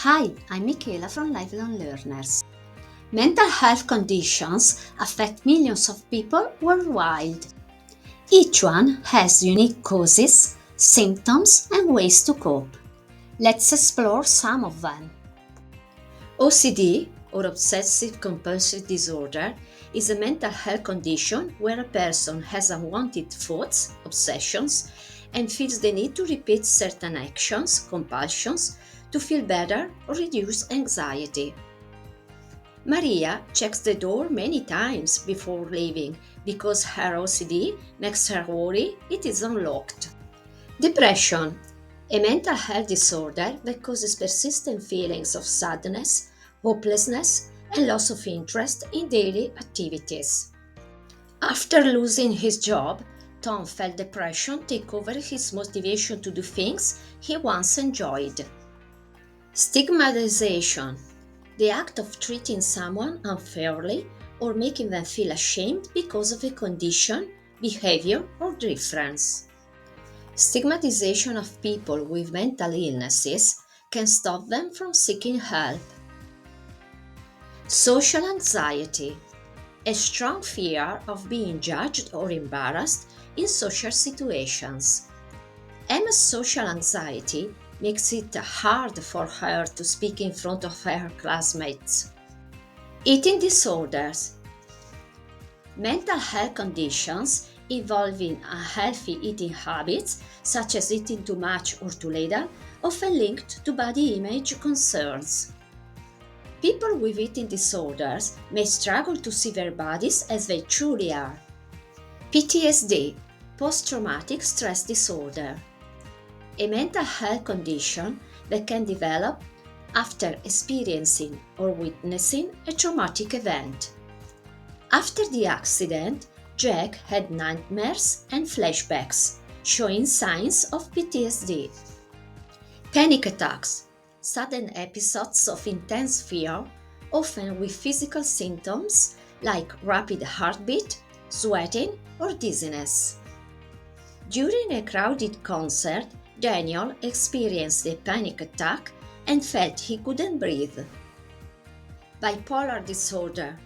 Hi, I'm Michaela from Lifelong Learners. Mental health conditions affect millions of people worldwide. Each one has unique causes, symptoms, and ways to cope. Let's explore some of them. OCD, or obsessive compulsive disorder, is a mental health condition where a person has unwanted thoughts, obsessions, and feels the need to repeat certain actions, compulsions, to feel better or reduce anxiety. Maria checks the door many times before leaving because her OCD makes her worry it is unlocked. Depression, a mental health disorder that causes persistent feelings of sadness, hopelessness, and loss of interest in daily activities. After losing his job, Tom felt depression take over his motivation to do things he once enjoyed. Stigmatization, the act of treating someone unfairly or making them feel ashamed because of a condition, behavior, or difference. Stigmatization of people with mental illnesses can stop them from seeking help. Social anxiety, a strong fear of being judged or embarrassed in social situations. Emma's social anxiety makes it hard for her to speak in front of her classmates. Eating disorders, mental health conditions involving unhealthy eating habits, such as eating too much or too little, often linked to body image concerns. People with eating disorders may struggle to see their bodies as they truly are. PTSD, post traumatic stress disorder, a mental health condition that can develop after experiencing or witnessing a traumatic event. After the accident, Jack had nightmares and flashbacks, showing signs of PTSD. Panic attacks, sudden episodes of intense fear, often with physical symptoms like rapid heartbeat, sweating, or dizziness. During a crowded concert, Daniel experienced a panic attack and felt he couldn't breathe. Bipolar disorder,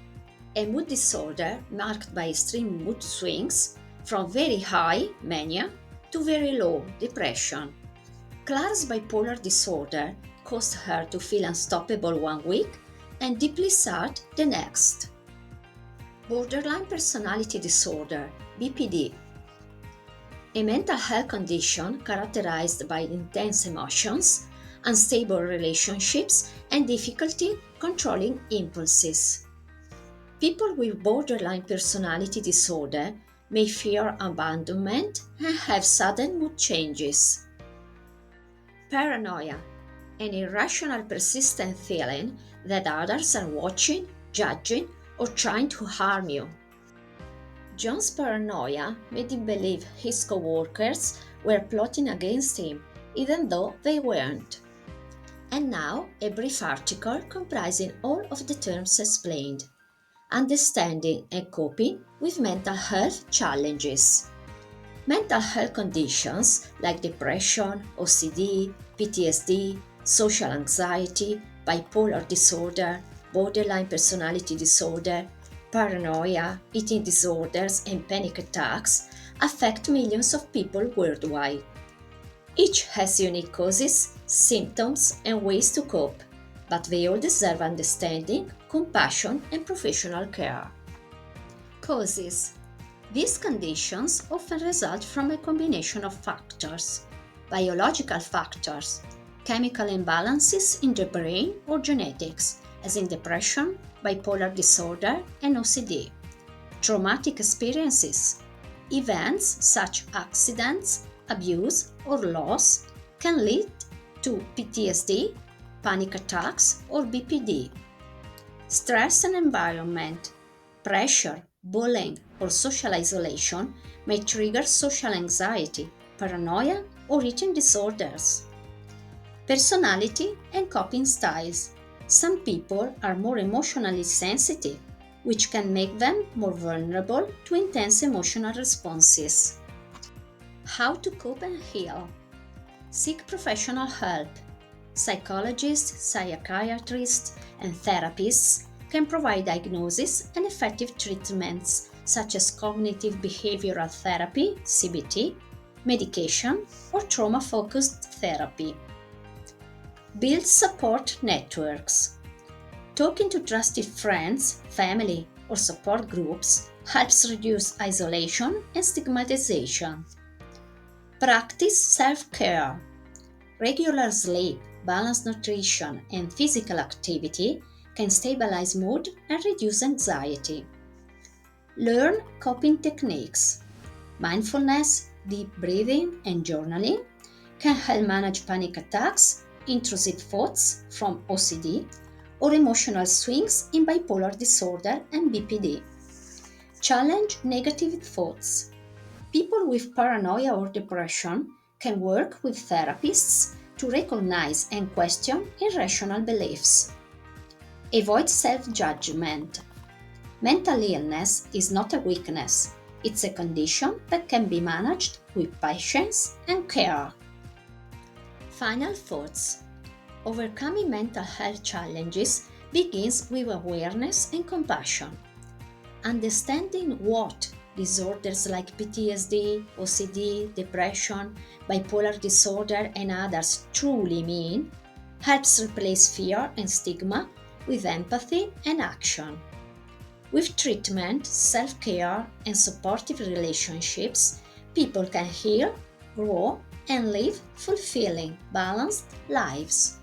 a mood disorder marked by extreme mood swings from very high mania to very low depression. Clara's bipolar disorder caused her to feel unstoppable one week and deeply sad the next. Borderline personality disorder, BPD, a mental health condition characterized by intense emotions, unstable relationships, and difficulty controlling impulses. People with borderline personality disorder may fear abandonment and have sudden mood changes. Paranoia, an irrational persistent feeling that others are watching, judging, or trying to harm you. John's paranoia made him believe his co-workers were plotting against him, even though they weren't. And now, a brief article comprising all of the terms explained. Understanding and coping with mental health challenges. Mental health conditions like depression, OCD, PTSD, social anxiety, bipolar disorder, borderline personality disorder, paranoia, eating disorders, and panic attacks affect millions of people worldwide. Each has unique causes, symptoms, and ways to cope, but they all deserve understanding, compassion, and professional care. Causes. These conditions often result from a combination of factors: biological factors, chemical imbalances in the brain or genetics, as in depression, bipolar disorder, and OCD, traumatic experiences. Events such as accidents, abuse, or loss can lead to PTSD, panic attacks, or BPD. Stress and environment, pressure, bullying, or social isolation may trigger social anxiety, paranoia, or eating disorders. Personality and coping styles. Some people are more emotionally sensitive, which can make them more vulnerable to intense emotional responses. How to cope and heal. Seek professional help. Psychologists, psychiatrists, and therapists can provide diagnosis and effective treatments such as cognitive behavioral therapy, CBT, medication, or trauma-focused therapy. Build support networks. Talking to trusted friends, family, or support groups helps reduce isolation and stigmatization. Practice self-care. Regular sleep, balanced nutrition, and physical activity can stabilize mood and reduce anxiety. Learn coping techniques. Mindfulness, deep breathing, and journaling can help manage panic attacks, intrusive thoughts from OCD, or emotional swings in bipolar disorder and BPD. Challenge negative thoughts. People with paranoia or depression can work with therapists to recognize and question irrational beliefs. Avoid self-judgment. Mental illness is not a weakness, it's a condition that can be managed with patience and care. Final thoughts. Overcoming mental health challenges begins with awareness and compassion. Understanding what disorders like PTSD, OCD, depression, bipolar disorder, and others truly mean helps replace fear and stigma with empathy and action. With treatment, self-care, and supportive relationships, people can heal, grow, and live fulfilling, balanced lives.